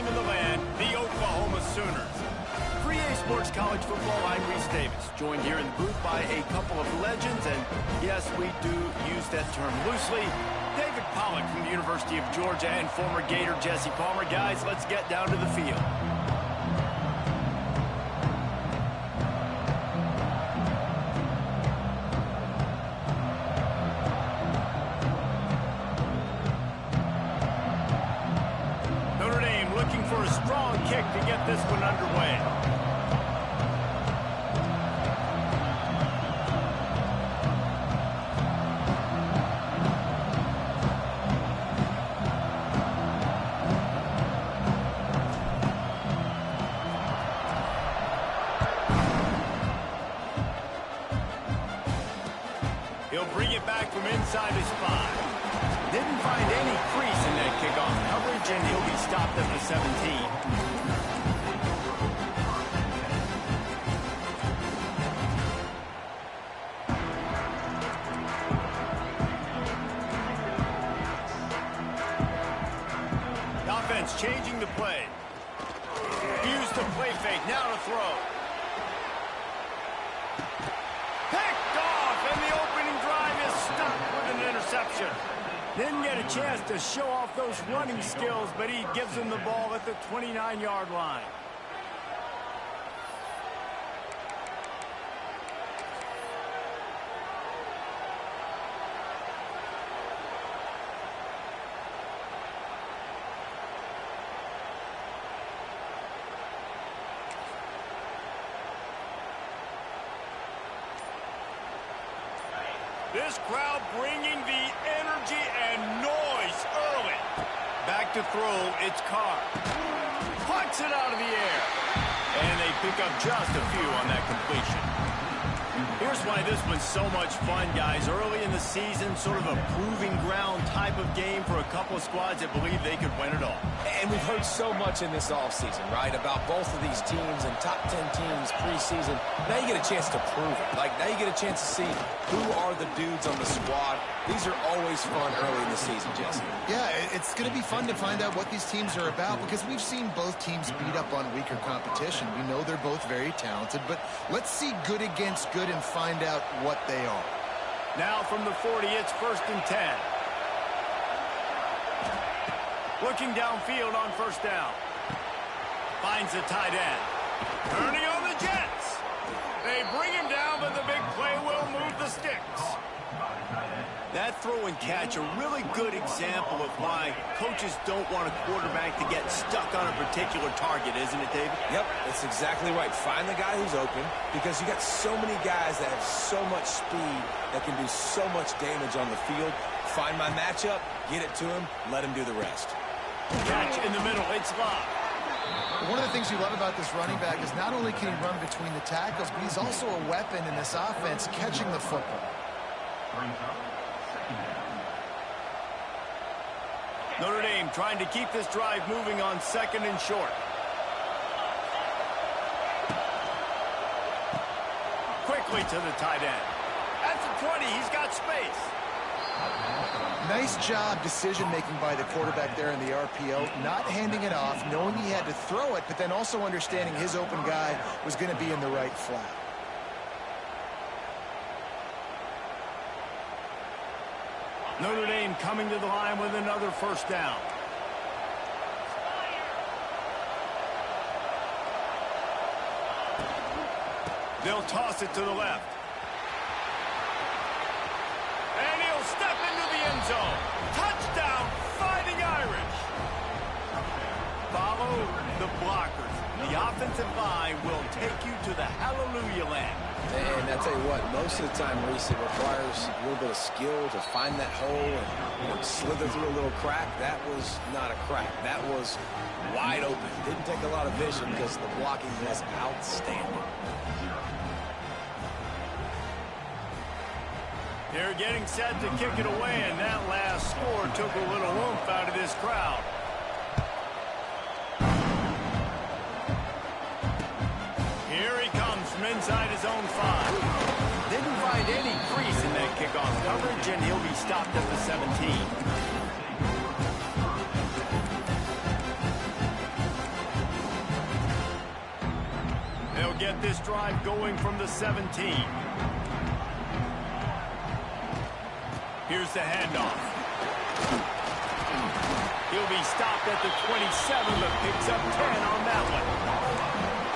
in the land, the Oklahoma Sooners. For EA Sports College Football, I'm Reese Davis, joined here in the booth by a couple of legends, and yes, we do use that term loosely. David Pollack from the University of Georgia and former Gator Jesse Palmer. Guys, let's get down to the field. Notre Dame looking for a strong kick to get this one underway. He'll bring it back from inside his 5. Didn't find any crease in that kickoff coverage, and he'll be stopped at the 17. The offense changing the play. Used the play fake, now to throw. Picked off, and the opening drive is stuck with an interception. Didn't get a chance to show off those running skills, but he gives him the ball at the 29-yard line. This crowd bringing the energy and noise early. Back to throw, it's Carr. Pucks it out of the air. And they pick up just a few on that completion. Here's why this one's so much fun, guys. Early in the season, sort of a proving ground type of game for a couple of squads that believe they could win it all. And we've heard so much in this offseason, right, about both of these teams and top 10 teams preseason. Now you get a chance to prove it. Like, now you get a chance to see who are the dudes on the squad. These are always fun early in the season, Jesse. Yeah, it's going to be fun to find out what these teams are about because we've seen both teams beat up on weaker competition. We know they're both very talented, but let's see good against good and find out what they are. Now from the 40, it's 1st and 10. Looking downfield on 1st down. Finds the tight end. Turning on the Jets. They bring him down, but the big play will move the sticks. That throw and catch, a really good example of why coaches don't want a quarterback to get stuck on a particular target, isn't it, David? Yep, that's exactly right. Find the guy who's open because you got so many guys that have so much speed that can do so much damage on the field. Find my matchup, get it to him, let him do the rest. Catch in the middle, it's locked. One of the things we love about this running back is not only can he run between the tackles, but he's also a weapon in this offense catching the football. Notre Dame trying to keep this drive moving on 2nd and short. Quickly to the tight end. At the 20, he's got space. Nice job decision-making by the quarterback there in the RPO, not handing it off, knowing he had to throw it, but then also understanding his open guy was going to be in the right flat. Notre Dame coming to the line with another 1st down. They'll toss it to the left. And he'll step into the end zone. Touchdown, Fighting Irish. Follow the blockers. The offensive line will take you to the hallelujah land. And I tell you what, most of the time, Reese, it requires a little bit of skill to find that hole and slither through a little crack. That was not a crack. That was wide open. Didn't take a lot of vision because the blocking was outstanding. They're getting set to kick it away, and that last score took a little oomph out of this crowd. Here he comes from inside his own 5. Didn't find any crease in that kickoff coverage, and he'll be stopped at the 17. get this drive going from the 17. Here's the handoff. He'll be stopped at the 27, but picks up 10 on that one.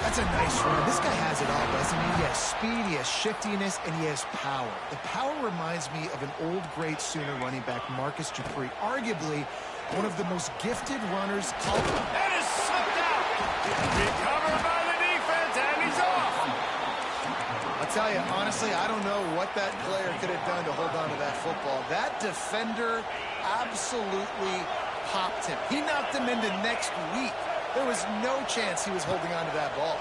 That's a nice run. This guy has it all, doesn't he? He has speed, he has shiftiness, and he has power. The power reminds me of an old great Sooner running back, Marcus Dupree, arguably one of the most gifted runners. That is slipped out. Recovered by the defense, and he's off. I'll tell you, honestly, I don't know what that player could have done to hold on to that football. That defender absolutely popped him. He knocked him into next week. There was no chance he was holding on to that ball.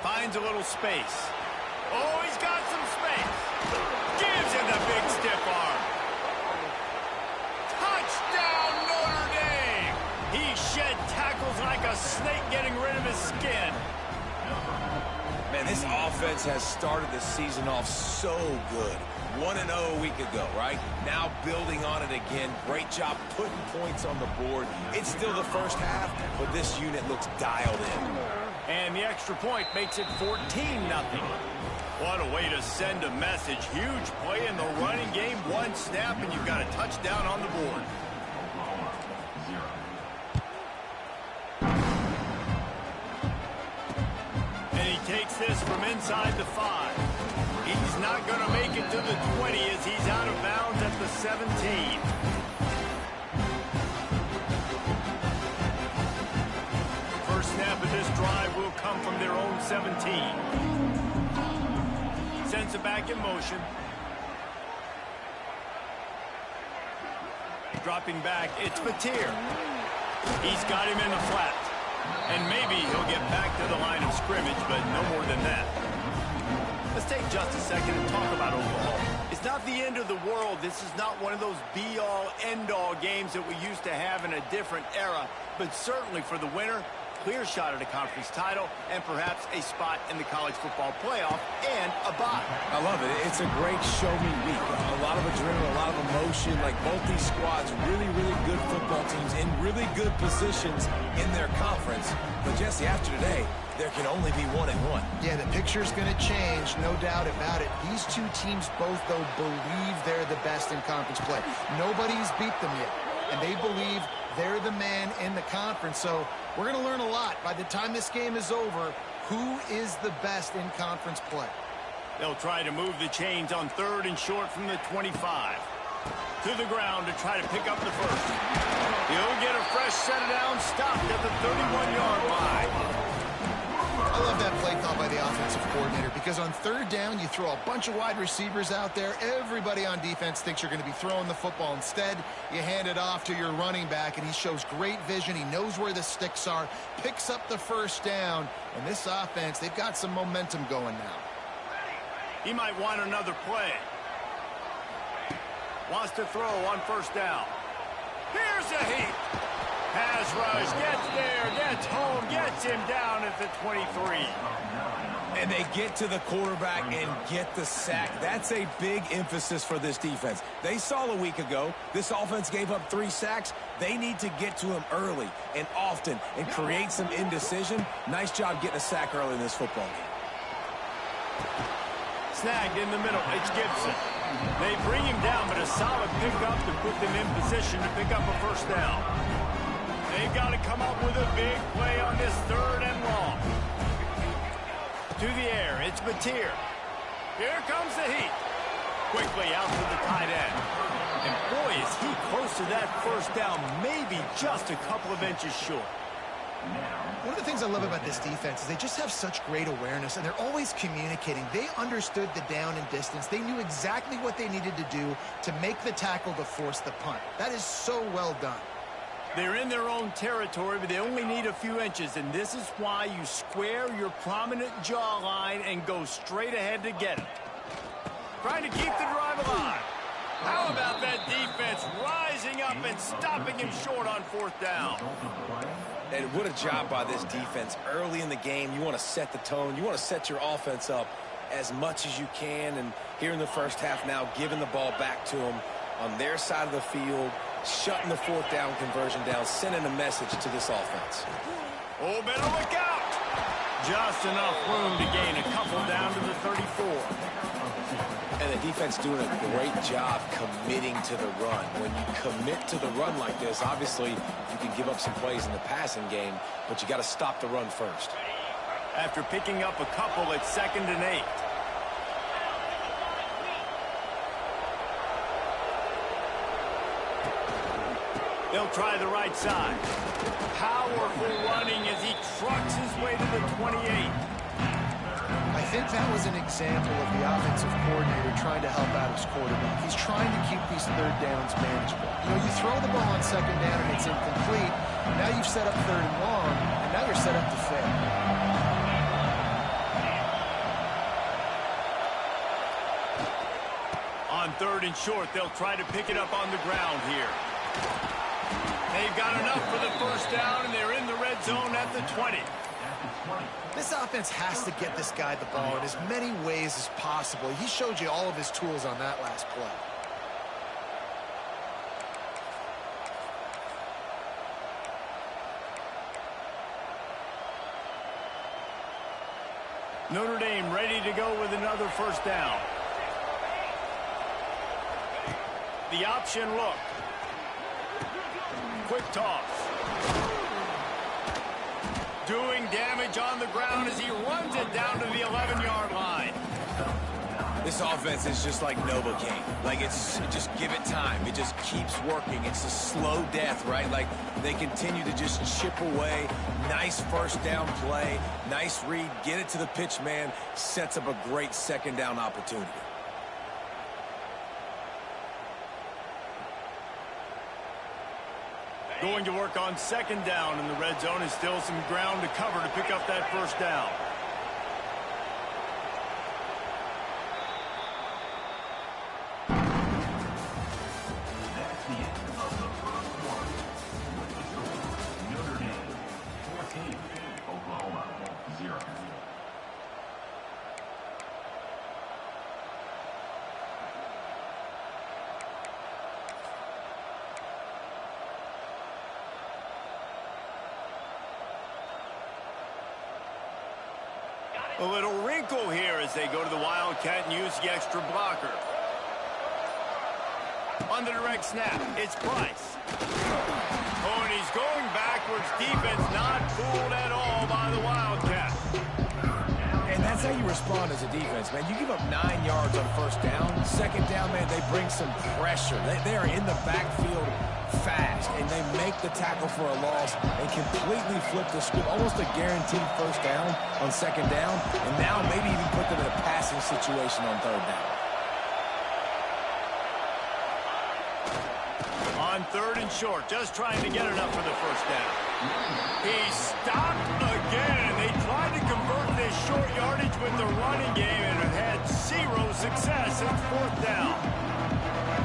Finds a little space. Oh, he's got some space. Gives him the big stiff arm. Touchdown, Notre Dame. He shed tackles like a snake getting rid of his skin. Man, this offense has started the season off so good. 1-0 a week ago, right? Now building on it again. Great job putting points on the board. It's still the first half, but this unit looks dialed in. And the extra point makes it 14-0. What a way to send a message. Huge play in the running game. One snap, and you've got a touchdown on the board. And he takes this from inside the 5. He's not going to make it to the 20 as he's out of bounds at the 17. First snap of this drive will come from their own 17. Sends it back in motion. Dropping back, it's Batir. He's got him in the flat. And maybe he'll get back to the line of scrimmage, but no more than that. Let's take just a second and talk about Oklahoma. It's not the end of the world. This is not one of those be-all, end-all games that we used to have in a different era. But certainly for the winner, clear shot at a conference title and perhaps a spot in the college football playoff and a bye. I love it. It's a great show-me week. A lot of adrenaline, a lot of emotion. Like both these squads, really, really good football teams in really good positions in their conference. But Jesse, after today, there can only be 1-1. Yeah, the picture's going to change, no doubt about it. These two teams both, though, believe they're the best in conference play. Nobody's beat them yet, and they believe they're the man in the conference. So we're going to learn a lot. By the time this game is over, who is the best in conference play? They'll try to move the chains on 3rd and short from the 25. To the ground to try to pick up the first. He'll get a fresh set down, stopped at the 31-yard line. I love that play call by the offensive coordinator because on 3rd down, you throw a bunch of wide receivers out there. Everybody on defense thinks you're going to be throwing the football. Instead, you hand it off to your running back, and he shows great vision. He knows where the sticks are, picks up the first down. And this offense, they've got some momentum going now. He might want another play. Wants to throw on 1st down. Here's a heat. Pass rush, gets there, gets home, gets him down at the 23. And they get to the quarterback and get the sack. That's a big emphasis for this defense. They saw a week ago, this offense gave up 3 sacks. They need to get to him early and often and create some indecision. Nice job getting a sack early in this football game. Snagged in the middle, it's Gibson. They bring him down, but a solid pickup to put them in position to pick up a 1st down. They've got to come up with a big play on this 3rd and long. To the air, it's Batir. Here comes the heat. Quickly out to the tight end. And boy, is he close to that 1st down, maybe just a couple of inches short. One of the things I love about this defense is they just have such great awareness, and they're always communicating. They understood the down and distance. They knew exactly what they needed to do to make the tackle to force the punt. That is so well done. They're in their own territory, but they only need a few inches, and this is why you square your prominent jawline and go straight ahead to get it. Trying to keep the drive alive. How about that defense rising up and stopping him short on 4th down? And what a job by this defense. Early in the game, you want to set the tone. You want to set your offense up as much as you can. And here in the first half now, giving the ball back to them on their side of the field, shutting the 4th down conversion down, sending a message to this offense. Oh, better look out. Just enough room to gain a couple down to the 34. And the defense doing a great job committing to the run. When you commit to the run like this, obviously you can give up some plays in the passing game, but you got to stop the run first. After picking up a couple, it's 2nd and 8. They'll try the right side. Powerful running as he trucks his way to the 28. I think that was an example of the offensive coordinator trying to help out his quarterback. He's trying to keep these third downs manageable. You know, you throw the ball on 2nd down and it's incomplete. Now you've set up 3rd and long, and now you're set up to fail. On 3rd and short, they'll try to pick it up on the ground here. They've got enough for the first down, and they're in the red zone at the 20. This offense has to get this guy the ball in as many ways as possible. He showed you all of his tools on that last play. Notre Dame ready to go with another first down. The option look. Quick toss. Doing damage on the ground as he runs it down to the 11-yard line. This offense is just like Novocaine. Like, just give it time. It just keeps working. It's a slow death, right? Like, they continue to just chip away. Nice first down play. Nice read. Get it to the pitch man. Sets up a great 2nd down opportunity. Going to work on 2nd down in the red zone, and still some ground to cover to pick up that first down. Notre Dame 14, Oklahoma 0. A little wrinkle here as they go to the Wildcat and use the extra blocker. On the direct snap, it's Price. Oh, and he's going backwards. Defense not fooled at all by the Wildcat. And that's how you respond as a defense, man. You give up 9 yards on first down. 2nd down, man, they bring some pressure. They are in the backfield fast, and they make the tackle for a loss and completely flip the script. Almost a guaranteed first down on 2nd down, and now maybe even put them in a passing situation on 3rd down. On 3rd and short, just trying to get enough for the first down. He stopped again. They tried to convert this short yardage with the running game and have had 0 success. It's 4th down.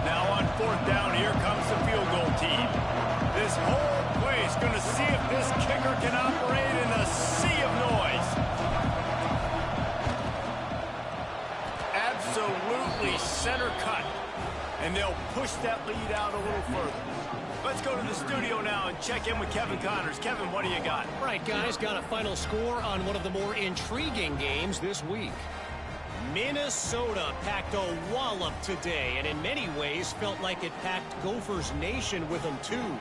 Now on 4th down, here comes the field goal team. This whole place going to see if this kicker can operate in a sea of noise. Absolutely center cut. And they'll push that lead out a little further. Let's go to the studio now and check in with Kevin Connors. Kevin, what do you got? All right, guys, got a final score on one of the more intriguing games this week. Minnesota packed a wallop today, and in many ways felt like it packed Gophers Nation with them, too.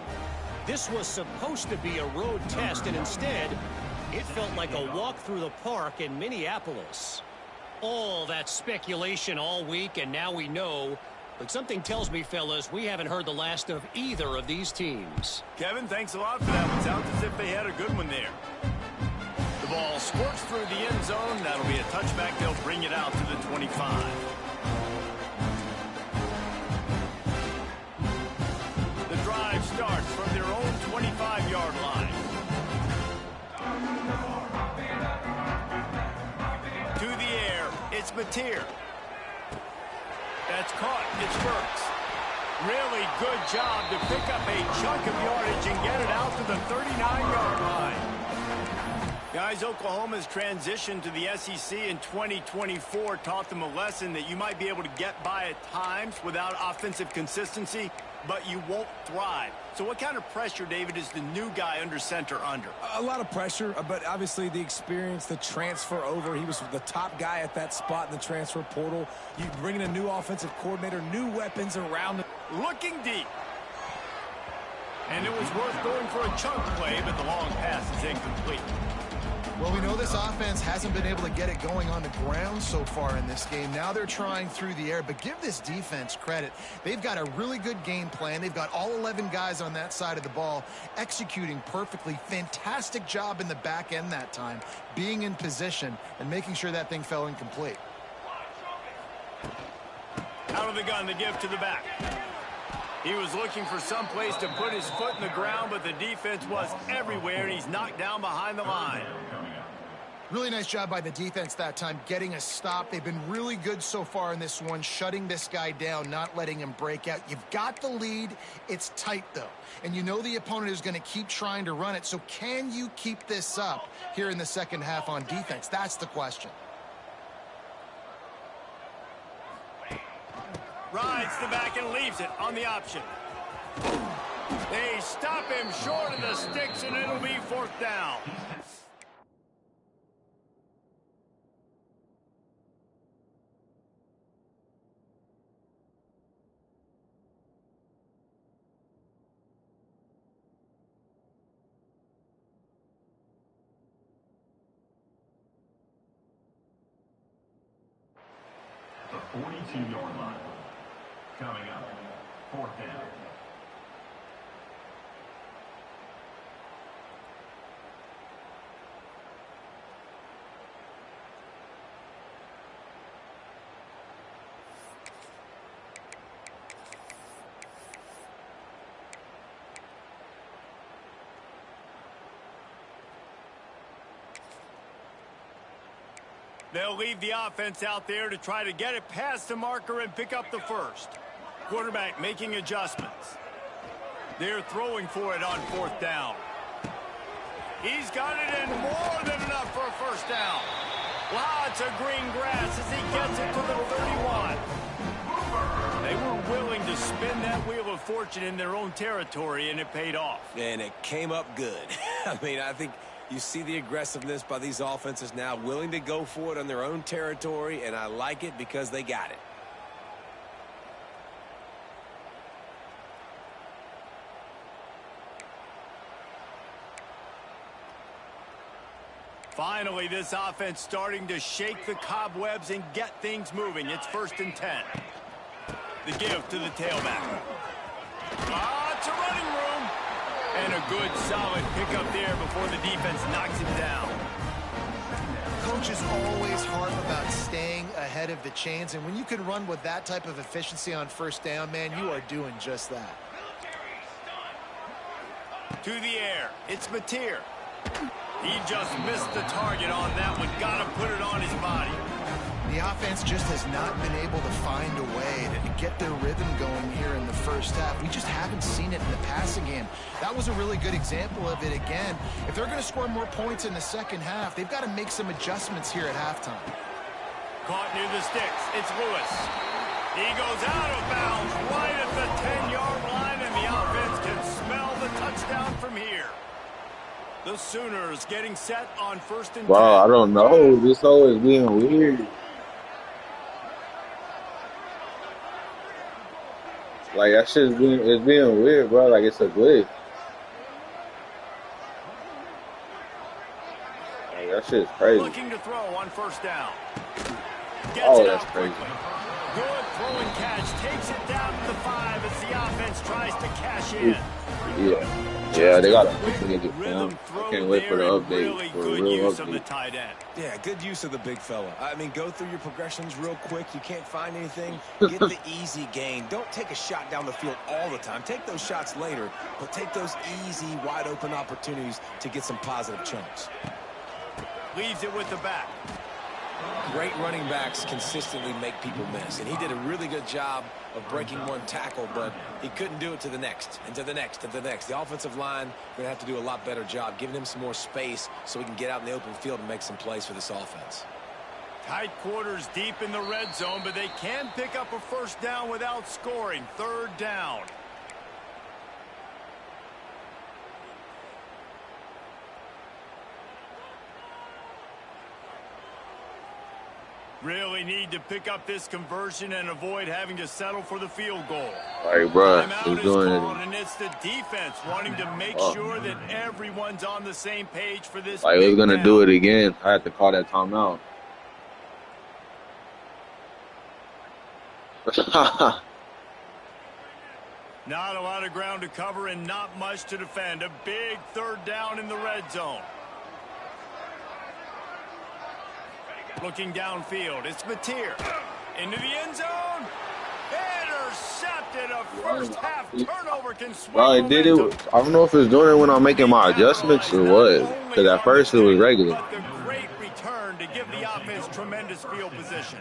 This was supposed to be a road test, and instead, it felt like a walk through the park in Minneapolis. All that speculation all week, and now we know. But something tells me, fellas, we haven't heard the last of either of these teams. Kevin, thanks a lot for that one. Sounds as if they had a good one there. The ball squirts through the end zone. That'll be a touchback. They'll bring it out to the 25. The drive starts from their own 25-yard line. To the air, it's Mateer. That's caught. It's Burks. Really good job to pick up a chunk of yardage and get it out to the 39-yard line. Guys, Oklahoma's transition to the SEC in 2024 taught them a lesson that you might be able to get by at times without offensive consistency, but you won't thrive. So what kind of pressure, David, is the new guy under center under? A lot of pressure, but obviously the experience, the transfer over. He was the top guy at that spot in the transfer portal. You bring in a new offensive coordinator, new weapons around him. Looking deep. And it was worth going for a chunk play, but the long pass is incomplete. Well, we know this offense hasn't been able to get it going on the ground so far in this game. Now they're trying through the air, but give this defense credit. They've got a really good game plan. They've got all 11 guys on that side of the ball executing perfectly. Fantastic job in the back end that time, being in position and making sure that thing fell incomplete. Out of the gun to give to the back. He was looking for some place to put his foot in the ground, but the defense was everywhere, and he's knocked down behind the line. Really nice job by the defense that time, getting a stop. They've been really good so far in this one, shutting this guy down, not letting him break out. You've got the lead. It's tight, though, and you know the opponent is going to keep trying to run it. So can you keep this up here in the second half on defense? That's the question. Rides the back and leaves it on the option. They stop him short of the sticks, and it'll be fourth down. The 42-yard line. Coming up, fourth down. They'll leave the offense out there to try to get it past the marker and pick up the first. Quarterback making adjustments. They're throwing for it on fourth down. He's got it in more than enough for a first down. Lots of green grass as he gets it to the 31. They were willing to spin that wheel of fortune in their own territory, and it paid off. And it came up good. I mean, I think you see the aggressiveness by these offenses now, willing to go for it on their own territory, and I like it because they got it. Finally, this offense starting to shake the cobwebs and get things moving. It's 1st and 10. The give to the tailback. Lots of running room. And a good, solid pickup there before the defense knocks him down. Coaches always harp about staying ahead of the chains, and when you can run with that type of efficiency on first down, man, you are doing just that. To the air. It's Mateer. He just missed the target on that one. Got to put it on his body. The offense just has not been able to find a way to get their rhythm going here in the first half. We just haven't seen it in the passing game. That was a really good example of it again. If they're going to score more points in the second half, they've got to make some adjustments here at halftime. Caught near the sticks. It's Lewis. He goes out of bounds right at the 10-yard line, and the offense can smell the touchdown from here. The Sooners getting set on 1st and 10. Wow, I don't know. This hole is being weird. Like, that shit's being weird, bro. Like, it's a glitch. Like, that shit's crazy. Looking to throw on 1st down. Gets Oh, it that's out crazy. quickly. Good throwing catch. Takes it down to the 5 as the offense tries to cash in. Yeah. Yeah, they got a Quick nigga, rhythm man. throw I can't wait for the there and update. really For a good real use of the update. tight end. Yeah, good use of the big fella. I mean, go through your progressions real quick. You can't find anything. Get the easy gain. Don't take a shot down the field all the time. Take those shots later, but take those easy, wide-open opportunities to get some positive chunks. Leaves it with the back. Great running backs consistently make people miss, and he did a really good job of breaking one tackle, but he couldn't do it to the next, and to the next, and to the next. The offensive line going to have to do a lot better job, giving him some more space so he can get out in the open field and make some plays for this offense. Tight quarters deep in the red zone, but they can pick up a first down without scoring. 3rd down. Really need to pick up this conversion and avoid having to settle for the field goal. Like, bro, Timeout he's is doing called, it. and it's the defense wanting to make sure that everyone's on the same page for this. Like, we're gonna do it again. I had to call that timeout. Not a lot of ground to cover and not much to defend. A big third down in the red zone. Looking downfield, it's Mateer. Into the end zone. Intercepted. A first half turnover can swing. Bro, it did it. I don't know if it's doing it when I'm making my adjustments or what. Because at first it was regular. But the great return to give the offense tremendous field position.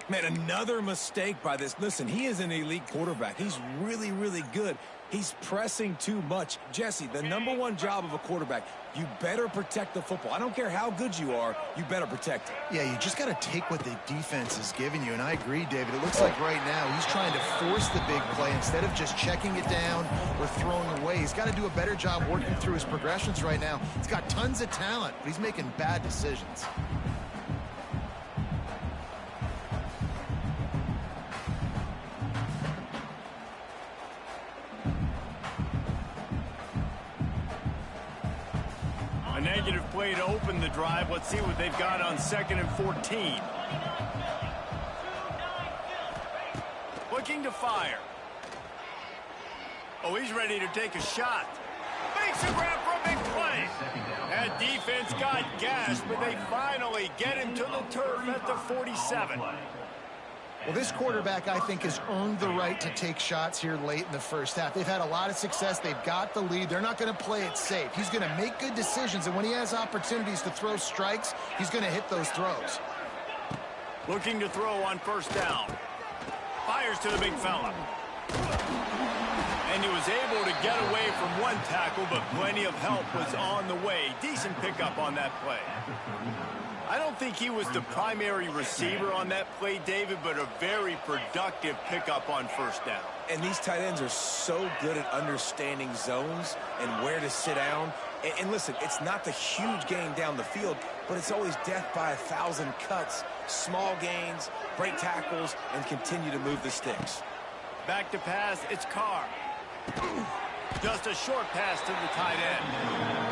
Man, another mistake by this. Listen, he is an elite quarterback. He's really, really good. He's pressing too much. Jesse, the #1 job of a quarterback, you better protect the football. I don't care how good you are, you better protect it. Yeah, you just got to take what the defense is giving you, and I agree, David. It looks like right now he's trying to force the big play instead of just checking it down or throwing away. He's got to do a better job working through his progressions right now. He's got tons of talent, but he's making bad decisions. A negative play to open the drive. Let's see what they've got on 2nd and 14. Looking to fire. Oh, he's ready to take a shot. Makes a grab for a big play. That defense got gashed, but they finally get him to the turf at the 47. Well, this quarterback, I think, has earned the right to take shots here late in the first half. They've had a lot of success. They've got the lead. They're not going to play it safe. He's going to make good decisions, and when he has opportunities to throw strikes, he's going to hit those throws. Looking to throw on 1st down. Fires to the big fella. And he was able to get away from one tackle, but plenty of help was on the way. Decent pickup on that play. I don't think he was the primary receiver on that play, David, but a very productive pickup on 1st down. And these tight ends are so good at understanding zones and where to sit down. And listen, it's not the huge gain down the field, but it's always death by 1,000 cuts, small gains, break tackles, and continue to move the sticks. Back to pass, it's Carr. Just a short pass to the tight end.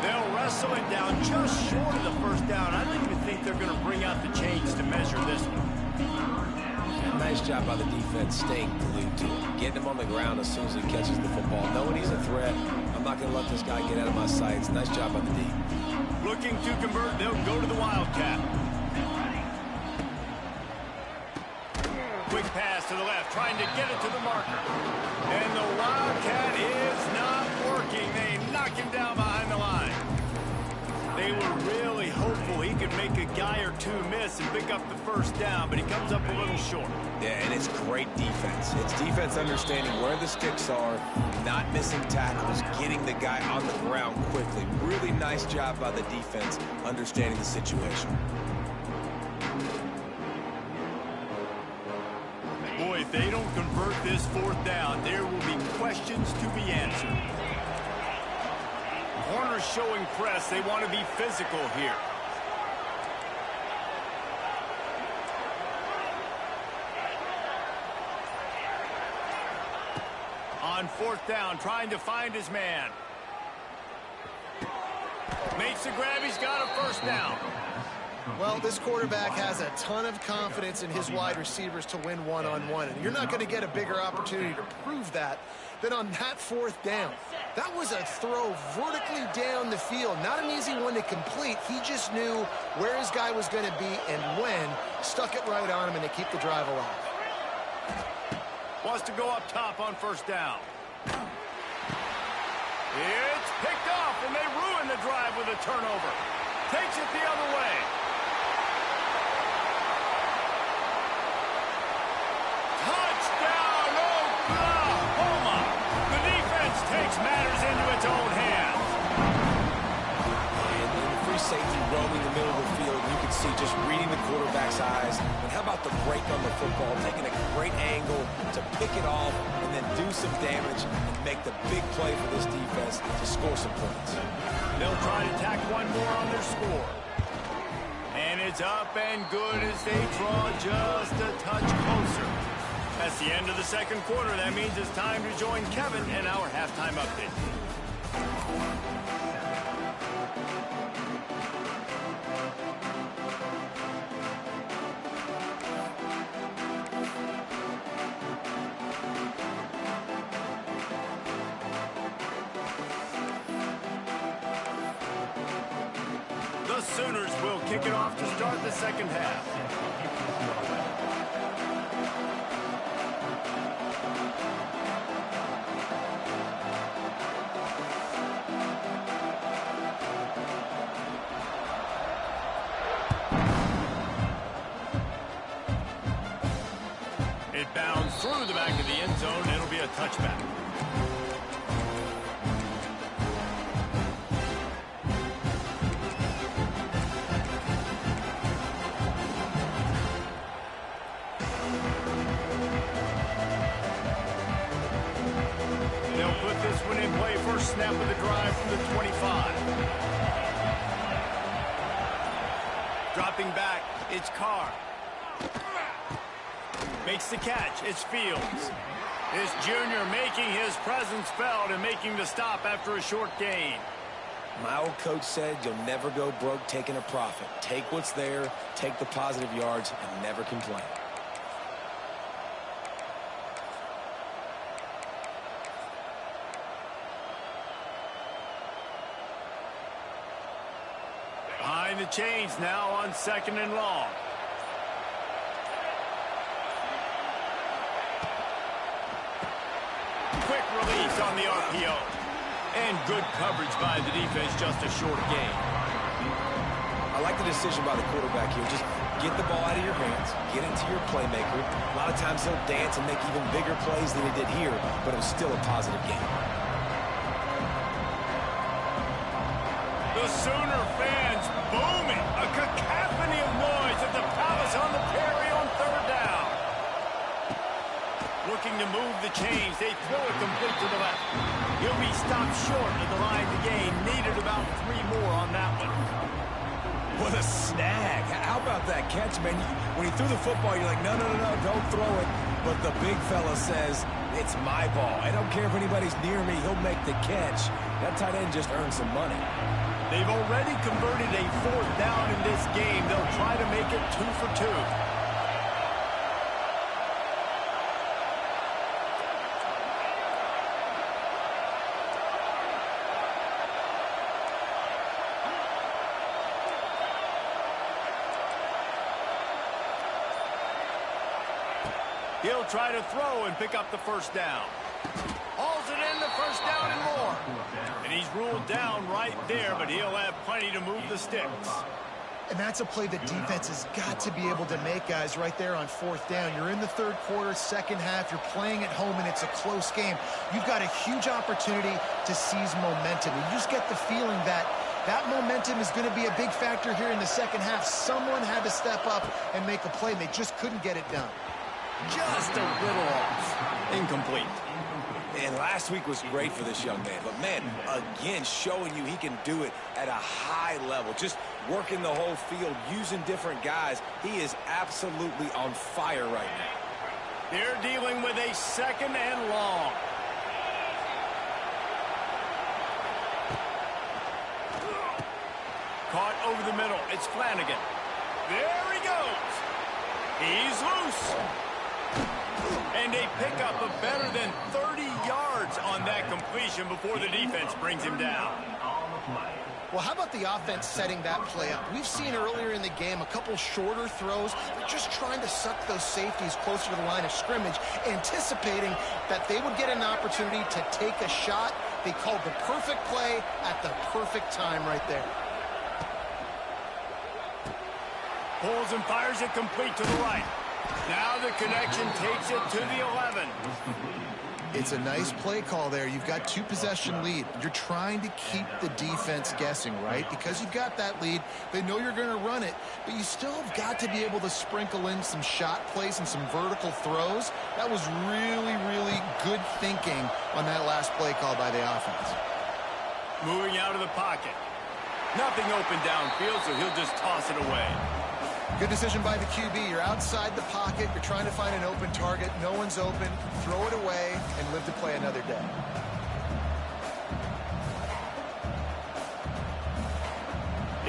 They'll wrestle it down just short of the 1st down. I don't even think they're going to bring out the chains to measure this one. Nice job by the defense staying glued to him, getting him on the ground as soon as he catches the football. Knowing he's a threat, I'm not going to let this guy get out of my sights. Nice job by the D. Looking to convert, they'll go to the Wildcat. Quick pass to the left, trying to get it to the marker. And the Wildcat is not working. They knock him down behind the line. They were really hopeful he could make a guy or two miss and pick up the 1st down, but he comes up a little short. Yeah, and it's great defense. It's defense understanding where the sticks are, not missing tackles, getting the guy on the ground quickly. Really nice job by the defense understanding the situation. Boy, if they don't convert this 4th down, there will be questions to be answered. Corners showing press. They want to be physical here. On 4th down, trying to find his man. Makes the grab. He's got a 1st down. Well, this quarterback has a ton of confidence in his wide receivers to win one-on-one, and you're not going to get a bigger opportunity to prove that than on that 4th down. That was a throw vertically down the field. Not an easy one to complete. He just knew where his guy was going to be and when, stuck it right on him, and they keep the drive alive. Wants to go up top on 1st down. It's picked off, and they ruin the drive with a turnover. Takes it the other way. Touchdown, Oklahoma! The defense takes matters into its own hands. And then the free safety roaming the middle of the field, you can see just reading the quarterback's eyes. And how about the break on the football, taking a great angle to pick it off and then do some damage and make the big play for this defense to score some points. They'll try to tack one more on their score. And And it's up and good as they draw just a touch closer. That's the end of the second quarter. That means it's time to join Kevin in our halftime update. The Sooners will kick it off to start the second half. It bounds through the back of the end zone. It'll be a touchback. They'll put this one in play. First snap of the drive from the 25. Dropping back, it's Carr. Makes the catch. It's Fields. This junior making his presence felt and making the stop after a short gain. My old coach said you'll never go broke taking a profit. Take what's there, take the positive yards, and never complain. Behind the chains now on 2nd and long. Quick release on the RPO. And good coverage by the defense, just a short gain. I like the decision by the quarterback here. Just get the ball out of your hands, get it to your playmaker. A lot of times he'll dance and make even bigger plays than he did here, but it was still a positive game. The Sooner fans booming. A cacophony of noise at the Palace on the Prairie on 3rd down. Looking to move the chains. They throw it complete to the left. He'll be stopped short of the line to gain. Needed about 3 more on that one. What a snag. How about that catch, man? When he threw the football, you're like, no, don't throw it. But the big fella says, it's my ball. I don't care if anybody's near me. He'll make the catch. That tight end just earned some money. They've already converted a 4th down in this game. They'll try to make it 2 for 2. He'll try to throw and pick up the 1st down. Hauls it in, the 1st down and more. And he's ruled down right there, but he'll have plenty to move the sticks. And that's a play that defense has got to be able to make, guys, right there on 4th down. You're in the 3rd quarter, 2nd half. You're playing at home, and it's a close game. You've got a huge opportunity to seize momentum. You just get the feeling that that momentum is going to be a big factor here in the 2nd half. Someone had to step up and make a play, and they just couldn't get it done. Just a little off. Incomplete. And last week was great for this young man. But, man, again, showing you he can do it at a high level. Just working the whole field, using different guys. He is absolutely on fire right now. They're dealing with a 2nd and long. Caught over the middle. It's Flanagan. There he goes. He's loose. And they pick up a better than 30 yards on that completion before the defense brings him down. Well, how about the offense setting that play up? We've seen earlier in the game a couple shorter throws. They're just trying to suck those safeties closer to the line of scrimmage, anticipating that they would get an opportunity to take a shot. They called the perfect play at the perfect time right there. Pulls and fires it complete to the right. Now the connection takes it to the 11. It's a nice play call there. You've got 2-possession lead. You're trying to keep the defense guessing, right? Because you've got that lead. They know you're going to run it, but you still have got to be able to sprinkle in some shot plays and some vertical throws. That was really, really good thinking on that last play call by the offense. Moving out of the pocket. Nothing open downfield, so he'll just toss it away. Good decision by the QB. You're outside the pocket. You're trying to find an open target. No one's open. Throw it away and live to play another day.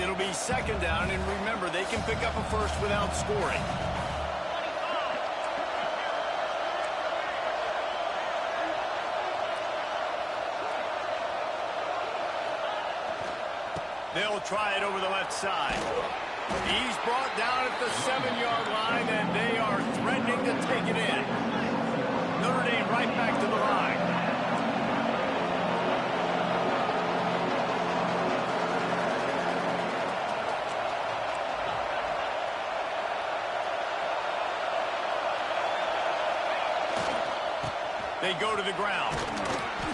It'll be second down, and remember, they can pick up a first without scoring. They'll try it over the left side. He's brought down at the 7-yard line, and they are threatening to take it in. Notre Dame right back to the line. They go to the ground.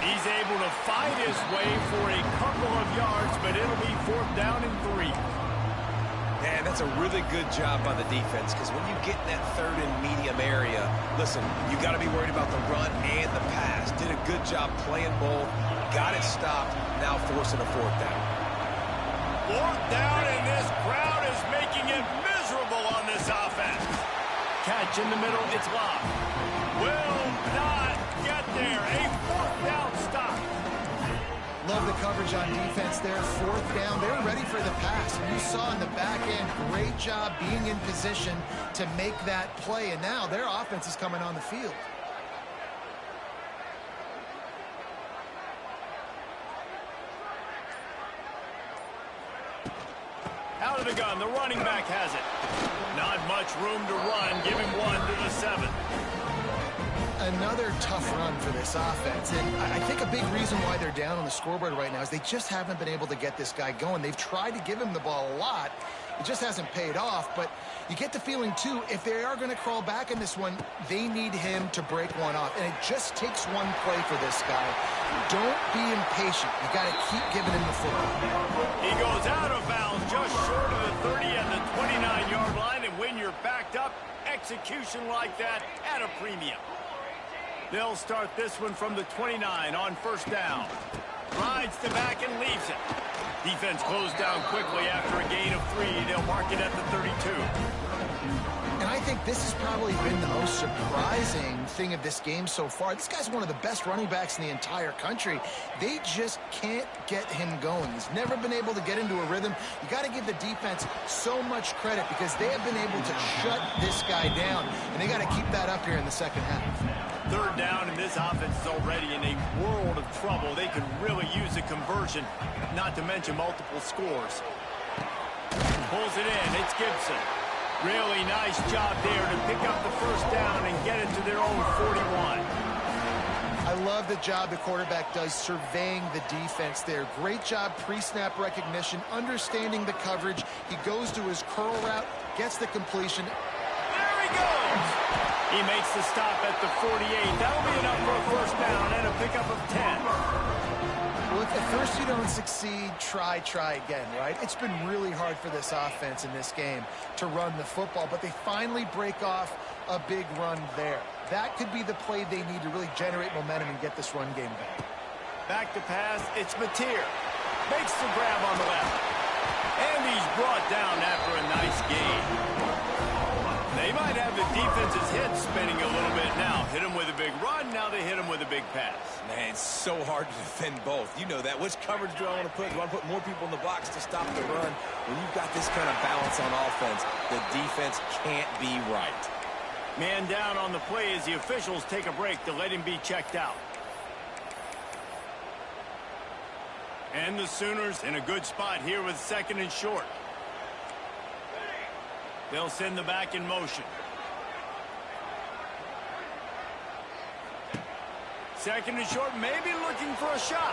He's able to fight his way for a couple of yards, but it'll be 4th down and 3. Man, that's a really good job by the defense, because when you get in that 3rd and medium area, listen, you got to be worried about the run and the pass. Did a good job playing both, got it stopped, now forcing a 4th down. 4th down, and this crowd is making it miserable on this offense. Catch in the middle, it's locked. Will not get there. A 4th down stop. Love the coverage on defense there. 4th down. They're ready for the pass. You saw in the back end, great job being in position to make that play. And now their offense is coming on the field. Out of the gun, the running back has it. Not much room to run. Give him 1 to the 7. Another tough run for this offense, and I think a big reason why they're down on the scoreboard right now is they just haven't been able to get this guy going. They've tried to give him the ball a lot. It just hasn't paid off, but you get the feeling, too, if they are going to crawl back in this one, they need him to break one off, and it just takes one play for this guy. Don't be impatient. You got to keep giving him the football. He goes out of bounds just short of the 30 and the 29-yard line, and when you're backed up, execution like that at a premium. They'll start this one from the 29 on 1st down. Rides the back and leaves it. Defense closed down quickly after a gain of 3. They'll mark it at the 32. And I think this has probably been the most surprising thing of this game so far. This guy's one of the best running backs in the entire country. They just can't get him going. He's never been able to get into a rhythm. You got to give the defense so much credit because they have been able to shut this guy down, and they got to keep that up here in the second half. 3rd down, and this offense is already in a world of trouble. They could really use a conversion, not to mention multiple scores. Pulls it in. It's Gibson. Really nice job there to pick up the 1st down and get it to their own 41. I love the job the quarterback does surveying the defense there. Great job pre-snap recognition, understanding the coverage. He goes to his curl route, gets the completion. There he goes! He makes the stop at the 48. That'll be enough for a 1st down and a pickup of 10. Well, if at first you don't succeed, try again, right? It's been really hard for this offense in this game to run the football, but they finally break off a big run there. That could be the play they need to really generate momentum and get this run game back. Back to pass, it's Mateer. Makes the grab on the left. And he's brought down after a nice gain. They might have the defense's head spinning a little bit now. Hit him with a big run, now they hit him with a big pass. Man, it's so hard to defend both. You know that. Which coverage do I want to put? Do I want to put more people in the box to stop the run? When you've got this kind of balance on offense, the defense can't be right. Man down on the play as the officials take a break to let him be checked out. And the Sooners in a good spot here with 2nd and short. They'll send the back in motion. 2nd and short, maybe looking for a shot.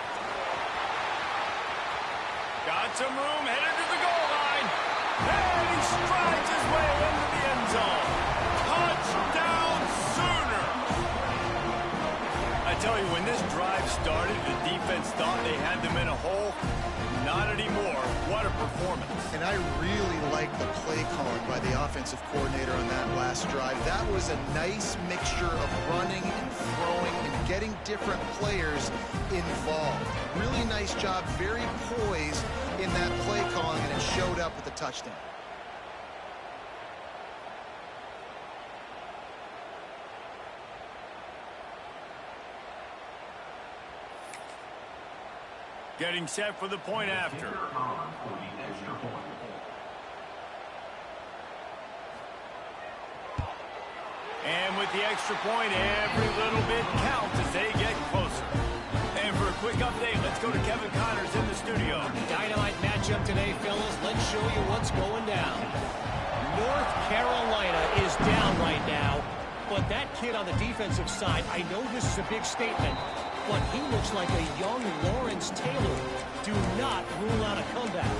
Got some room, headed to the goal line. And he strides his way into the end zone. Touchdown, Sooner! I tell you, when this drive started, the defense thought they had them in a hole. Not anymore. What a performance. And I really like the play calling by the offensive coordinator on that last drive. That was a nice mixture of running and throwing and getting different players involved. Really nice job, very poised in that play calling, and it showed up with the touchdown. Getting set for the point after. And with the extra point, every little bit counts as they get closer. And for a quick update, let's go to Kevin Connors in the studio. Dynamite matchup today, fellas. Let's show you what's going down. North Carolina is down right now, but that kid on the defensive side, I know this is a big statement, but he looks like a young Lawrence Taylor. Do not rule out a comeback.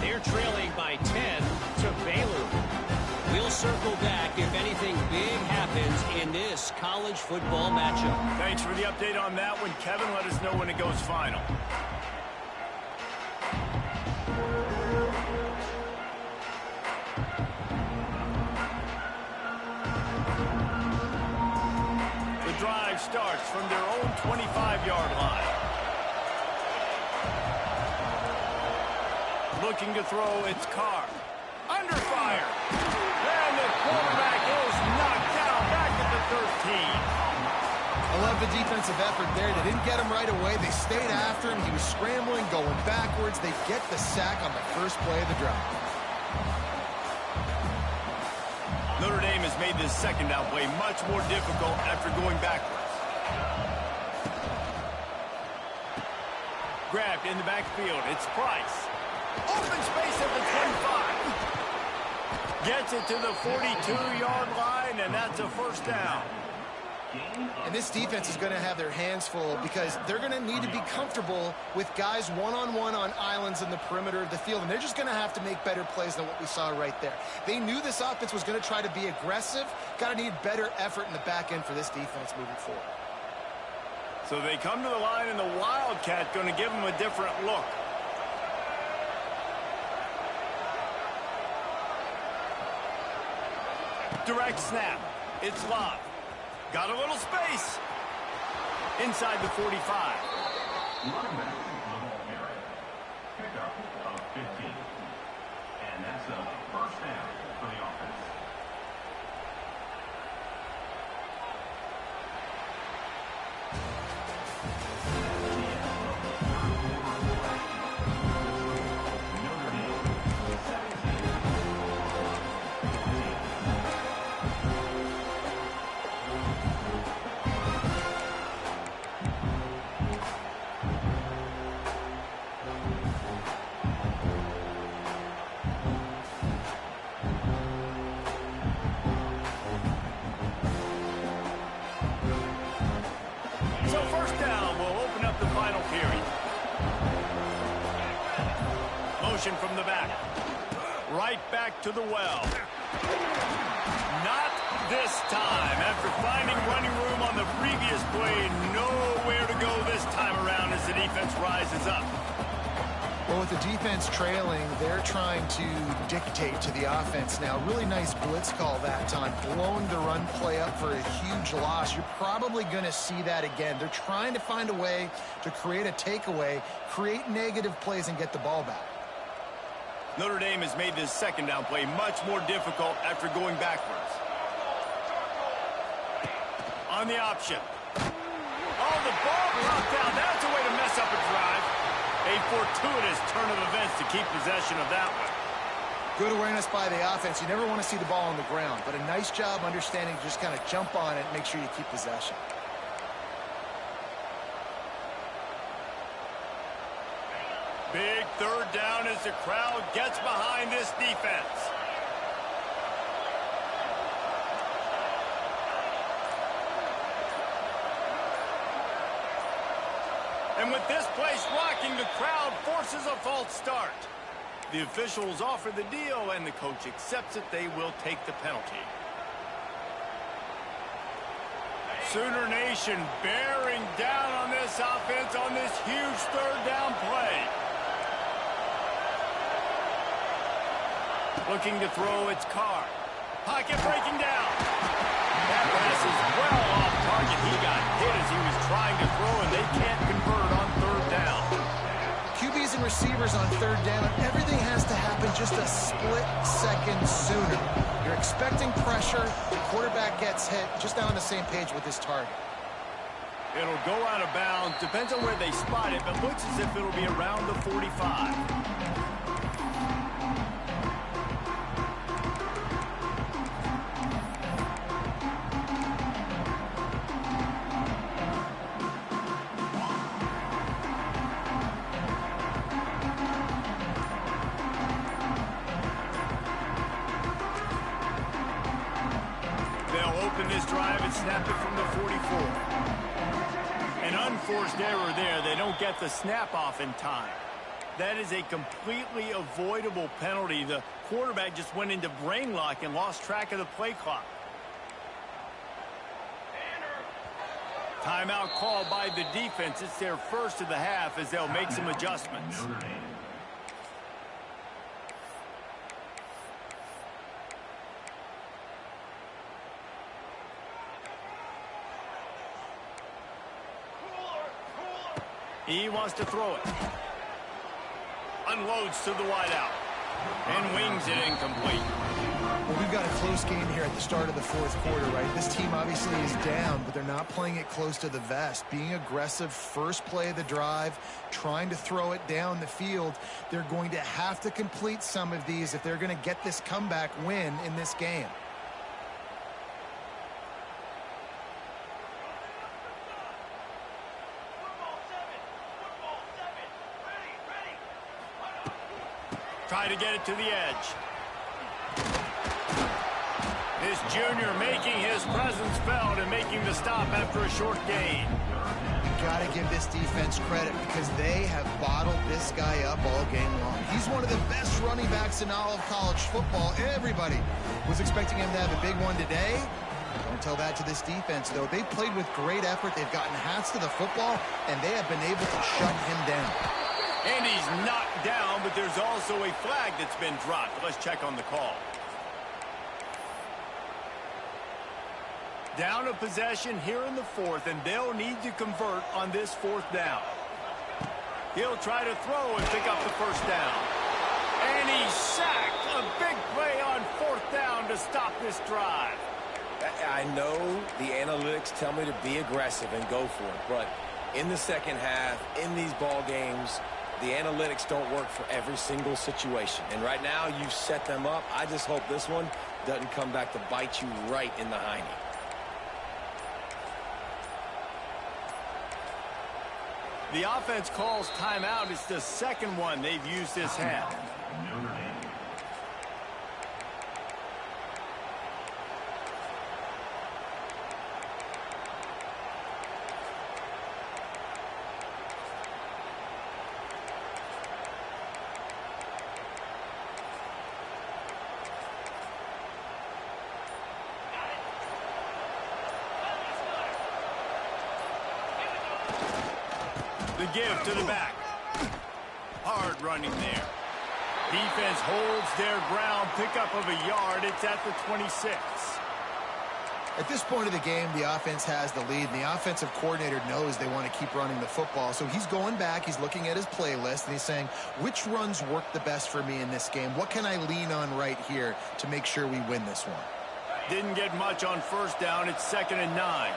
They're trailing by 10 to Baylor. We'll circle back if anything big happens in this college football matchup. Thanks for the update on that one, Kevin. Let us know when it goes final. The drive starts from their own 25-yard line. Looking to throw, it's Carr. Under fire. And the quarterback is knocked down back at the 13. I love the defensive effort there. They didn't get him right away. They stayed after him. He was scrambling, going backwards. They get the sack on the first play of the drive. Notre Dame has made this second down play much more difficult after going backwards. Grabbed in the backfield. It's Price. Open space at the 25. Gets it to the 42-yard line, and that's a first down. And this defense is going to have their hands full because they're going to need to be comfortable with guys one-on-one on islands in the perimeter of the field, and they're just going to have to make better plays than what we saw right there. They knew this offense was going to try to be aggressive. Got to need better effort in the back end for this defense moving forward. So they come to the line, and the Wildcat going to give them a different look. Direct snap. It's Love. Got a little space. Inside the 45. Running back, the ball carrier. Pickup of 15. And that's a first down for the offense. Notre Dame, 17. So first down will open up the final period. Motion from the back. Right back to the well. Not this time. After finding running room on the previous play, nowhere to go this time around as the defense rises up. Well, with the defense trailing, they're trying to dictate to the offense now. Really nice blitz call that time. Blowing the run play up for a huge loss. You're probably going to see that again. They're trying to find a way to create a takeaway, create negative plays, and get the ball back. Notre Dame has made this second down play much more difficult after going backwards. On the option. Oh, the ball popped out. That's a way to mess up a drive. A fortuitous turn of events to keep possession of that one. Good awareness by the offense. You never want to see the ball on the ground, but a nice job understanding to just kind of jump on it and make sure you keep possession. Big third down as the crowd gets behind this defense. And with this place rocking, the crowd forces a false start. The officials offer the deal, and the coach accepts it. They will take the penalty. Sooner Nation bearing down on this offense on this huge third down play. Looking to throw, it's Carr. Pocket breaking down. That pass is well off target. He got hit as he was trying to throw, and they can't convert on third down. QBs and receivers on third down, everything has to happen just a split second sooner. You're expecting pressure, the quarterback gets hit, just not on the same page with his target. It'll go out of bounds. Depends on where they spot it, but looks as if it'll be around the 45. This drive and snap it from the 44. An unforced error there. They don't get the snap off in time. That is a completely avoidable penalty. The quarterback just went into brain lock and lost track of the play clock. Timeout called by the defense. It's their first of the half as they'll make some adjustments. He wants to throw it. Unloads to the wideout. And wings it incomplete. Well, we've got a close game here at the start of the fourth quarter, right? This team obviously is down, but they're not playing it close to the vest. Being aggressive, first play of the drive, trying to throw it down the field. They're going to have to complete some of these if they're going to get this comeback win in this game. Try to get it to the edge. This junior making his presence felt and making the stop after a short gain. Got to give this defense credit because they have bottled this guy up all game long. He's one of the best running backs in all of college football. Everybody was expecting him to have a big one today. Don't tell that to this defense, though. They've played with great effort. They've gotten hats to the football, and they have been able to shut him down. And he's knocked down, but there's also a flag that's been dropped. Let's check on the call. Down a possession here in the fourth, and they'll need to convert on this fourth down. He'll try to throw and pick up the first down. And he's sacked. A big play on fourth down to stop this drive. I know the analytics tell me to be aggressive and go for it, but in the second half, in these ball games, the analytics don't work for every single situation. And right now, you've set them up. I just hope this one doesn't come back to bite you right in the hiney. The offense calls timeout. It's the second one they've used this half. The give to the back. Hard running there. Defense holds their ground. Pickup of a yard. It's at the 26. At this point of the game, the offense has the lead, and the offensive coordinator knows they want to keep running the football. So he's going back, he's looking at his playlist, and he's saying, which runs work the best for me in this game? What can I lean on right here to make sure we win this one? Didn't get much on first down. It's 2nd and 9.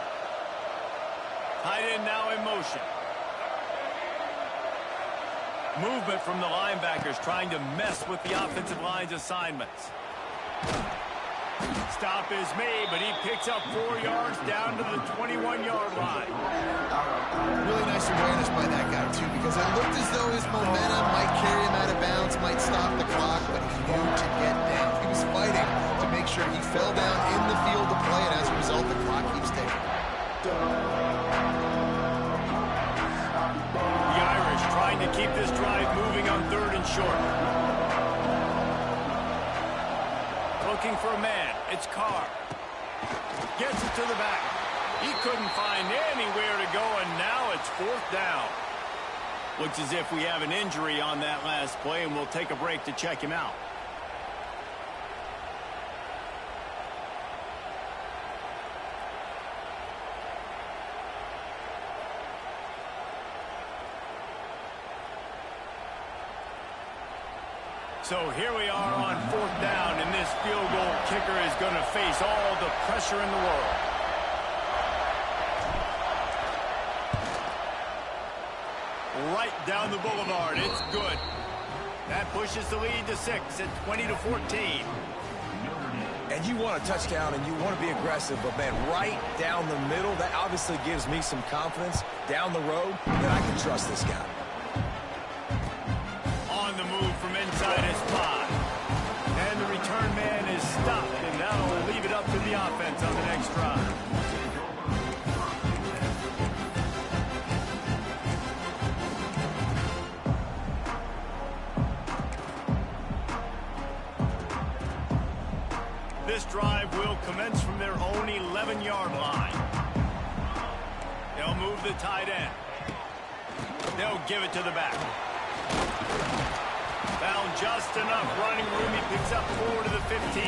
Tight end now in motion. Movement from the linebackers trying to mess with the offensive line's assignments. Stop is made, but he picks up 4 yards down to the 21-yard line. Really nice awareness by that guy, too, because it looked as though his momentum might carry him out of bounds, might stop the clock, but he knew to get down. He was fighting to make sure he fell down in the field to play, and as a result, the clock keeps ticking. The Irish trying to keep this drive moving on 3rd and short. Looking for a man. It's Carr. Gets it to the back. He couldn't find anywhere to go, and now it's 4th down. Looks as if we have an injury on that last play, and we'll take a break to check him out. So here we are on 4th down, and this field goal kicker is going to face all the pressure in the world. down the boulevard. It's good. That pushes the lead to 6 at 20-14. And you want a touchdown and you want to be aggressive, but, man, right down the middle, that obviously gives me some confidence down the road that I can trust this guy. On the move from inside his 5. And the return man is stopped, and that'll leave it up to the offense on the next drive. This drive will commence from their own 11-yard line. They'll move the tight end. They'll give it to the back. Found just enough running room. He picks up 4 to the 15.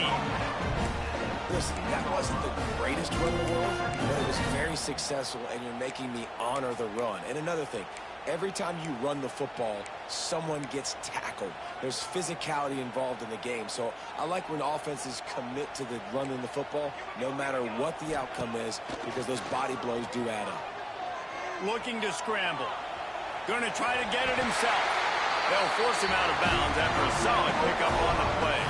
Listen, that wasn't the greatest run in the world, but it was very successful, and you're making me honor the run. And another thing, every time you run the football, someone gets tackled. There's physicality involved in the game. So I like when offenses commit to the running the football, no matter what the outcome is, because those body blows do add up. Looking to scramble. Going to try to get it himself. They'll force him out of bounds after a solid pickup on the play.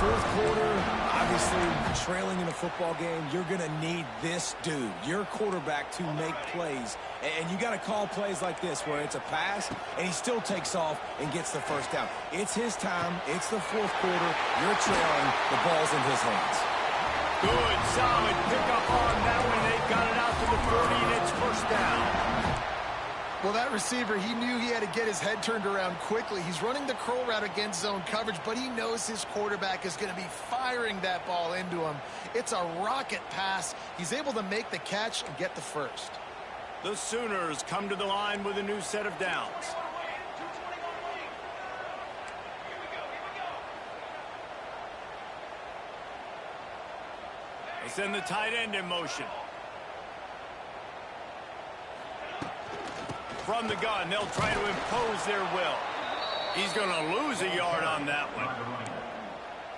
Fourth quarter, obviously trailing in a football game, you're going to need this dude, your quarterback, to make plays. And you got to call plays like this where it's a pass and he still takes off and gets the first down. It's his time. It's the fourth quarter. You're trailing. The ball's in his hands. Good, solid pickup on that one. They got it out to the 40, and it's first down. Well, that receiver, he knew he had to get his head turned around quickly. He's running the curl route against zone coverage, but he knows his quarterback is going to be firing that ball into him. It's a rocket pass. He's able to make the catch and get the first. The Sooners come to the line with a new set of downs. They send the tight end in motion. From the gun, they'll try to impose their will. He's going to lose a yard on that one.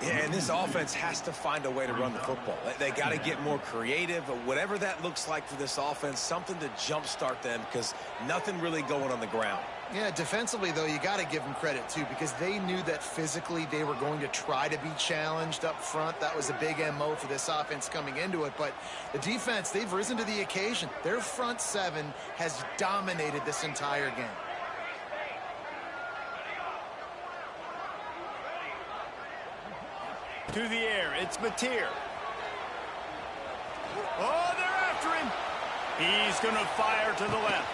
Yeah, and this offense has to find a way to run the football. They got to get more creative, but whatever that looks like for this offense, something to jumpstart them, because nothing really going on the ground. Yeah, defensively, though, you got to give them credit, too, because they knew that physically they were going to try to be challenged up front. That was a big MO for this offense coming into it. But the defense, they've risen to the occasion. Their front seven has dominated this entire game. To the air, it's Mateer. Oh, they're after him. He's going to fire to the left.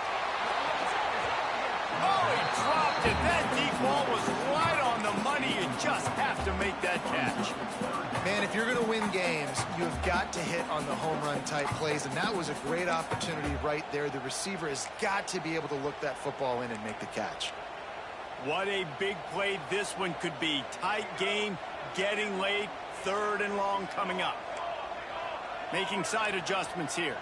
Oh, he dropped it. That deep ball was right on the money. You just have to make that catch. Man, if you're going to win games, you have got to hit on the home run type plays, and that was a great opportunity right there. The receiver has got to be able to look that football in and make the catch. What a big play this one could be. Tight game, getting late, 3rd and long coming up. Making side adjustments here.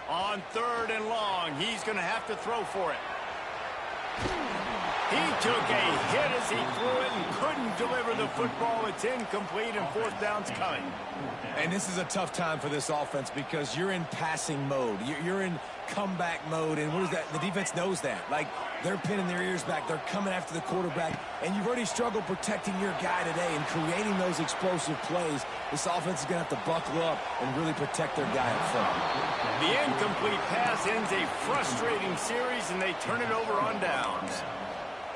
On 3rd and long, he's going to have to throw for it. He took a hit as he threw it and couldn't deliver the football. It's incomplete, and 4th down's coming. And this is a tough time for this offense because you're in passing mode. You're in comeback mode, and what is that? The defense knows that. Like, they're pinning their ears back. They're coming after the quarterback, and you've already struggled protecting your guy today and creating those explosive plays. This offense is going to have to buckle up and really protect their guy up front. The incomplete pass ends a frustrating series, and they turn it over on downs.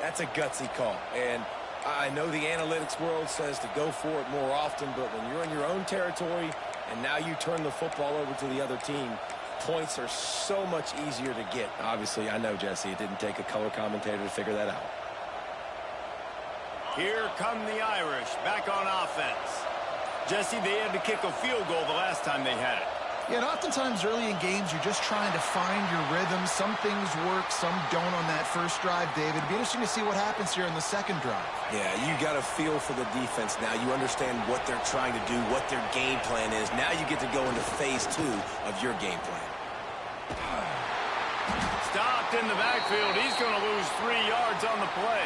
That's a gutsy call, and I know the analytics world says to go for it more often, but when you're in your own territory and now you turn the football over to the other team, points are so much easier to get. Obviously, I know, Jesse, it didn't take a color commentator to figure that out. Here come the Irish back on offense. Jesse, they had to kick a field goal the last time they had it. Yeah, and oftentimes early in games, you're just trying to find your rhythm. Some things work, some don't on that first drive, David. It'd be interesting to see what happens here in the second drive. Yeah, you got a feel for the defense now. You understand what they're trying to do, what their game plan is. Now you get to go into phase 2 of your game plan. Stopped in the backfield. He's going to lose 3 yards on the play.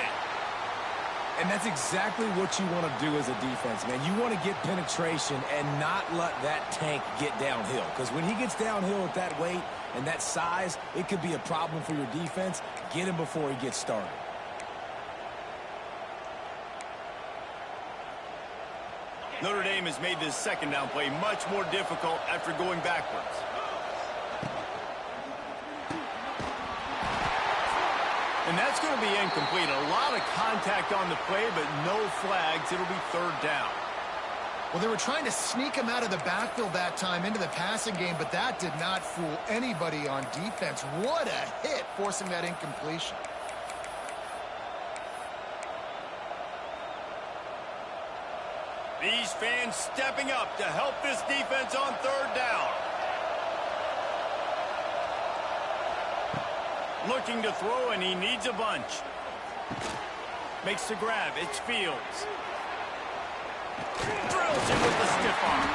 And that's exactly what you want to do as a defense, man. You want to get penetration and not let that tank get downhill. Because when he gets downhill at that weight and that size, it could be a problem for your defense. Get him before he gets started. Notre Dame has made this second down play much more difficult after going backwards. And that's going to be incomplete. A lot of contact on the play, but no flags. It'll be third down. Well, they were trying to sneak him out of the backfield that time into the passing game, but that did not fool anybody on defense. What a hit, forcing that incompletion. These fans stepping up to help this defense on third down. Looking to throw, and he needs a bunch. Makes the grab. It's Fields. Drills him with the stiff arm.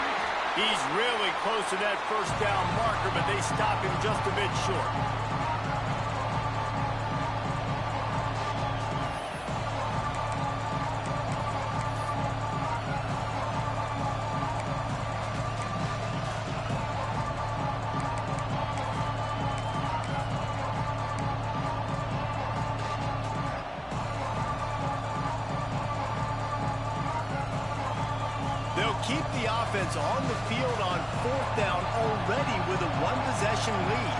He's really close to that first down marker, but they stop him just a bit short. Keep the offense on the field on fourth down already with a one-possession lead.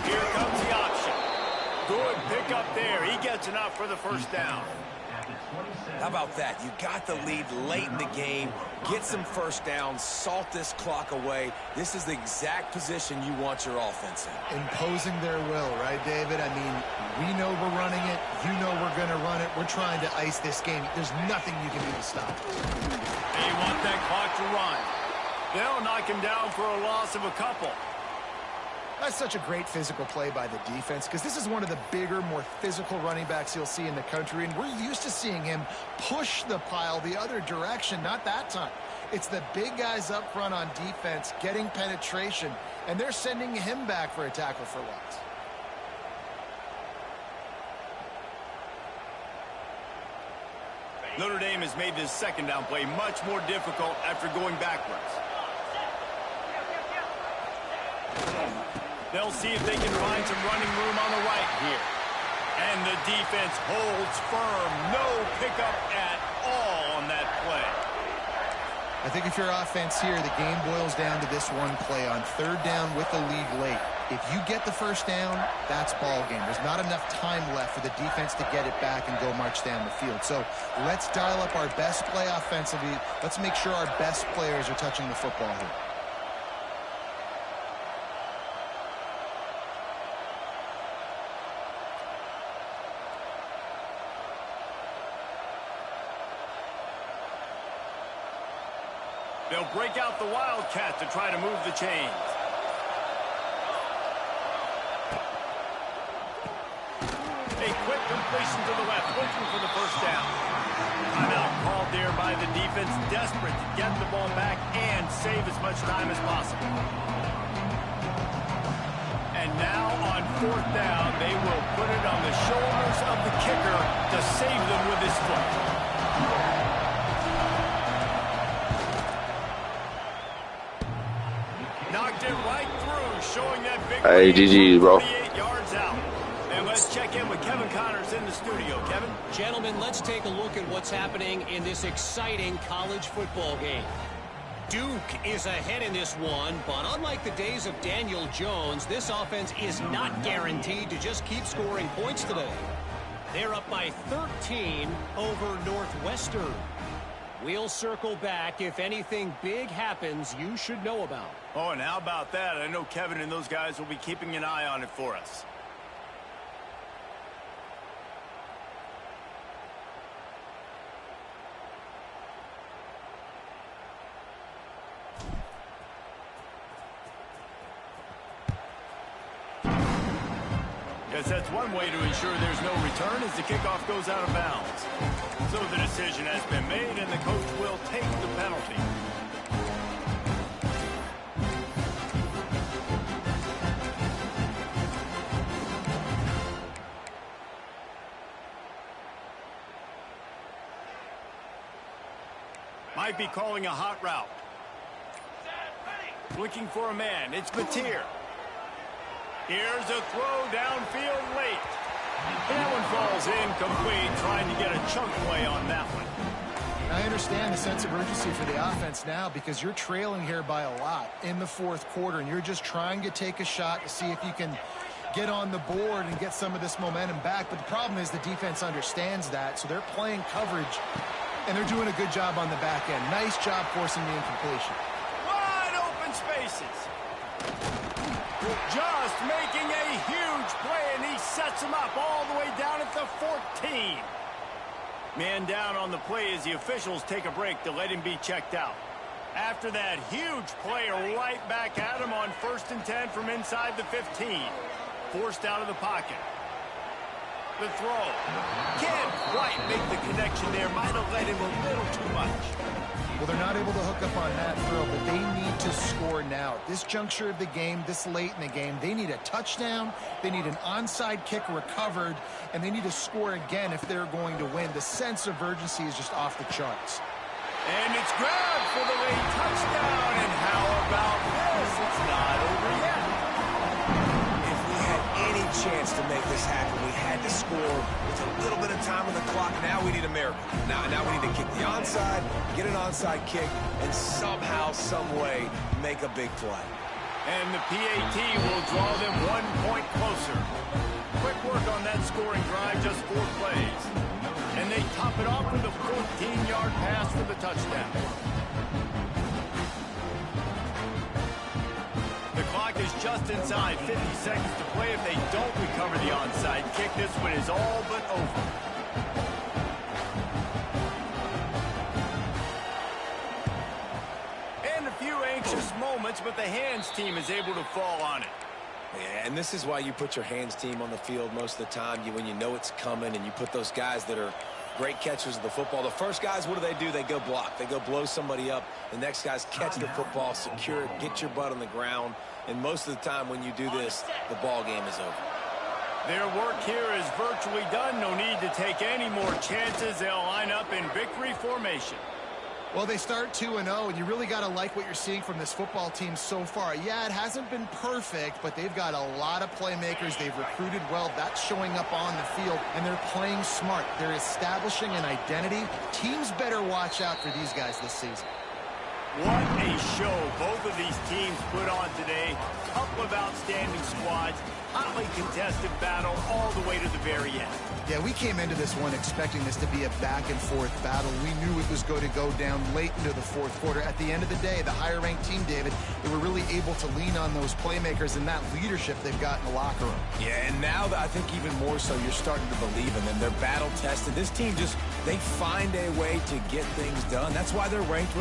Here comes the option. Good pickup there. He gets enough for the first down. How about that? You got the lead late in the game. Get some first downs. Salt this clock away. This is the exact position you want your offense in. Imposing their will, right, David? I mean, we know we're running it. You know we're going to run it. We're trying to ice this game. There's nothing you can do to stop it. They want that clock to run. They'll knock him down for a loss of a couple. That's such a great physical play by the defense, because this is one of the bigger, more physical running backs you'll see in the country, and we're used to seeing him push the pile the other direction. Not that time. It's the big guys up front on defense getting penetration, and they're sending him back for a tackle for loss. Notre Dame has made this second down play much more difficult after going backwards. They'll see if they can find some running room on the right here. And the defense holds firm. No pickup at all on that play. I think if you're offense here, the game boils down to this one play on third down with the lead late. If you get the first down, that's ball game. There's not enough time left for the defense to get it back and go march down the field. So let's dial up our best play offensively. Let's make sure our best players are touching the football here. They'll break out the Wildcat to try to move the chains. A quick completion to the left, looking for the first down. Timeout called there by the defense, desperate to get the ball back and save as much time as possible. And now on fourth down, they will put it on the shoulders of the kicker to save them with his foot. Knocked it right through, showing that big Hey, GG, bro. 48 yards out. And let's check in with Kevin Connors in the studio. Kevin? Gentlemen, let's take a look at what's happening in this exciting college football game. Duke is ahead in this one, but unlike the days of Daniel Jones, this offense is not guaranteed to just keep scoring points today. They're up by 13 over Northwestern. We'll circle back. If anything big happens, you should know about. Oh, and how about that? I know Kevin and those guys will be keeping an eye on it for us. Guess that's one way to ensure there's no return as the kickoff goes out of bounds. So the decision has been made, and the coach will take the penalty. Might be calling a hot route. Looking for a man. It's Mateer. Here's a throw downfield late. That one falls incomplete, trying to get a chunk play on that one. I understand the sense of urgency for the offense now because you're trailing here by a lot in the fourth quarter, and you're just trying to take a shot to see if you can get on the board and get some of this momentum back. But the problem is the defense understands that, so they're playing coverage, and they're doing a good job on the back end. Nice job forcing the incompletion. Wide open spaces. Just making a huge play, and he sets him up all the way down at the 14. Man down on the play as the officials take a break to let him be checked out. After that huge play, right back at him on 1st and 10 from inside the 15. Forced out of the pocket. The throw. Can't quite make the connection there. Might have led him a little too much. Well, they're not able to hook up on that throw, but they need to score now. At this juncture of the game, this late in the game, they need a touchdown, they need an onside kick recovered, and they need to score again if they're going to win. The sense of urgency is just off the charts. And it's grabbed for the late touchdown. And how about this? It's not over yet. If we had any chance to make this happen, we had to score with a little bit of time on the clock. Now we need a miracle. Now we need to kick the onside, get an onside kick, and somehow, some way, make a big play. And the PAT will draw them 1 point closer. Quick work on that scoring drive, just 4 plays. And they top it off with a 14-yard pass for the touchdown. The clock is just inside 50 seconds to play. If they don't recover the onside kick, this one is all but over. And a few anxious moments, but the hands team is able to fall on it. Yeah, and this is why you put your hands team on the field most of the time. When you know it's coming, and you put those guys that are great catchers of the football. The first guys, what do? They go block. They go blow somebody up. The next guys catch the football, secure it, get your butt on the ground. And most of the time when you do this, the ball game is over. Their work here is virtually done. No need to take any more chances. They'll line up in victory formation. Well, they start 2-0, and you really got to like what you're seeing from this football team so far. Yeah, it hasn't been perfect, but they've got a lot of playmakers. They've recruited well. That's showing up on the field, and they're playing smart. They're establishing an identity. Teams better watch out for these guys this season. What a show both of these teams put on today. Couple of outstanding squads. Hotly contested battle all the way to the very end. Yeah, we came into this one expecting this to be a back-and-forth battle. We knew it was going to go down late into the fourth quarter. At the end of the day, the higher-ranked team, David, they were really able to lean on those playmakers and that leadership they've got in the locker room. Yeah, and now I think even more so, you're starting to believe in them. They're battle-tested. This team they find a way to get things done. That's why they're ranked